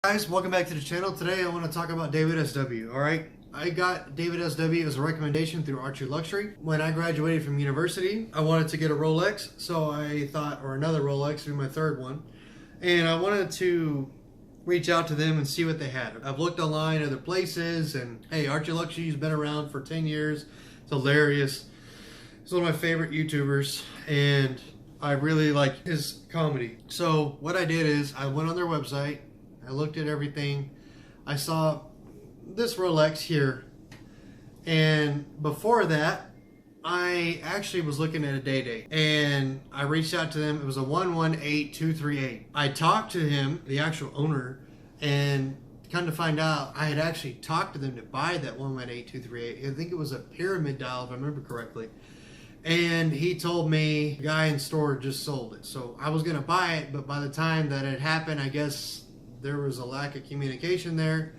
Guys, welcome back to the channel. Today I want to talk about DavidSW. Alright, I got DavidSW as a recommendation through Archieluxury. When I graduated from university, I wanted to get a Rolex, so I thought, or another Rolex, be my third one. And I wanted to reach out to them and see what they had. I've looked online other places, and hey, Archieluxury's been around for 10 years. It's hilarious. He's one of my favorite YouTubers, and I really like his comedy. So what I did is I went on their website, I looked at everything, I saw this Rolex here, and before that I actually was looking at a day and I reached out to them. It was a 118238. I talked to him, the actual owner, and kind of find out I had actually talked to them to buy that 118238. I think it was a pyramid dial if I remember correctly. And he told me the guy in store just sold it. So I was going to buy it, but by the time that it happened, I guess there was a lack of communication there,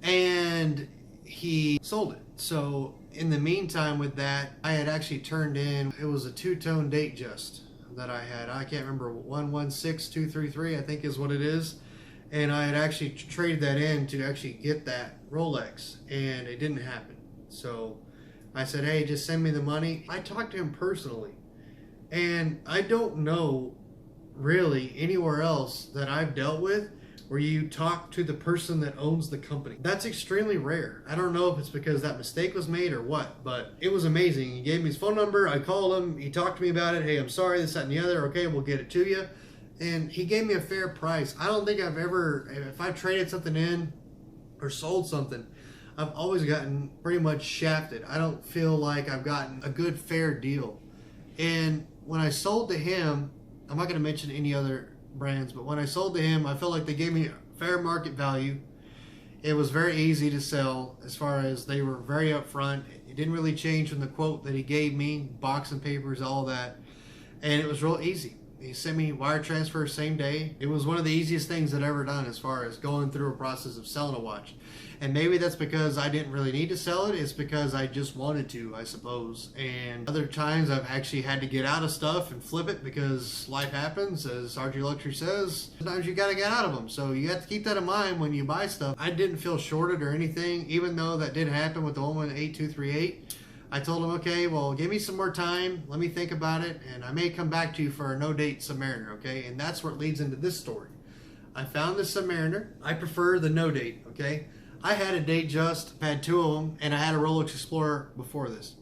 and he sold it. So in the meantime with that, I had actually turned in, it was a two-tone date just that I had. I can't remember, 116233 I think is what it is. And I had actually traded that in to actually get that Rolex, and it didn't happen. So I said, hey, just send me the money. I talked to him personally, and I don't know really anywhere else that I've dealt with where you talk to the person that owns the company. That's extremely rare. I don't know if it's because that mistake was made or what, but it was amazing. He gave me his phone number. I called him. He talked to me about it. Hey, I'm sorry, this, that, and the other. Okay, we'll get it to you. And he gave me a fair price. I don't think I've ever, if I've traded something in or sold something, I've always gotten pretty much shafted. I don't feel like I've gotten a good, fair deal. And when I sold to him, I'm not going to mention any other brands, but when I sold to him, I felt like they gave me fair market value. It was very easy to sell as far as they were very upfront. It didn't really change from the quote that he gave me, box and papers, all that. And it was real easy. He sent me wire transfer same day. It was one of the easiest things I'd ever done as far as going through a process of selling a watch. And maybe that's because I didn't really need to sell it. It's because I just wanted to, I suppose. And other times I've actually had to get out of stuff and flip it because life happens, as Archieluxury says. Sometimes you got to get out of them. So you have to keep that in mind when you buy stuff. I didn't feel shorted or anything, even though that did happen with the 118238. I told him, okay, well, give me some more time. Let me think about it, and I may come back to you for a no-date Submariner, okay? And that's what leads into this story. I found this Submariner. I prefer the no-date, okay? I had a date just, I've had two of them, and I had a Rolex Explorer before this.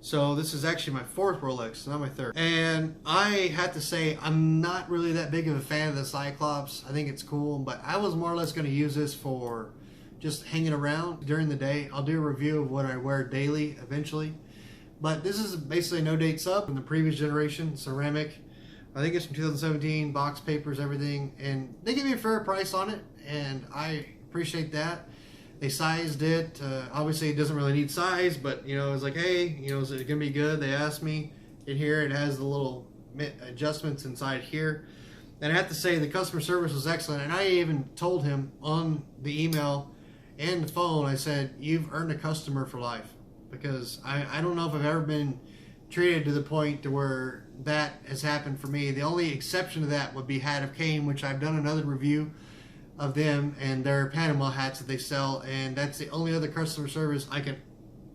So this is actually my fourth Rolex, not my third. And I have to say, I'm not really that big of a fan of the Cyclops. I think it's cool, but I was more or less going to use this for just hanging around during the day. I'll do a review of what I wear daily eventually. But this is basically a no-date sub from the previous generation, ceramic. I think it's from 2017, box papers, everything. And they gave me a fair price on it, and I appreciate that. They sized it. Obviously, it doesn't really need size, but, you know, it's like, hey, you know, is it going to be good? They asked me. In here, it has the little adjustments inside here. And I have to say, the customer service was excellent. And I even told him on the email and the phone, I said, you've earned a customer for life. Because I don't know if I've ever been treated to the point to where that has happened for me. The only exception to that would be Hat of Cane, which I've done another review of them and their Panama hats that they sell, and that's the only other customer service I can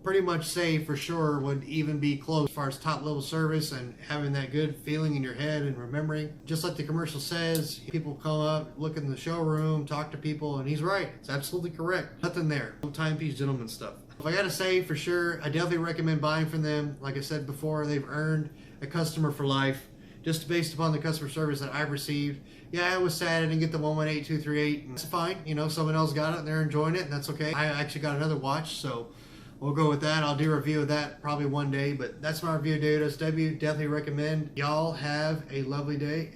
pretty much say for sure would even be close as far as top level service and having that good feeling in your head and remembering. Just like the commercial says, people come up, look in the showroom, talk to people, and he's right. It's absolutely correct. Nothing there. No timepiece gentleman stuff. If I gotta say for sure, I definitely recommend buying from them. Like I said before, they've earned a customer for life just based upon the customer service that I've received. Yeah, I was sad I didn't get the 118238, and that's fine. You know, someone else got it and they're enjoying it, and that's okay. I actually got another watch, so we'll go with that. I'll do a review of that probably one day, but that's my review of DavidSW. Definitely recommend. Y'all have a lovely day.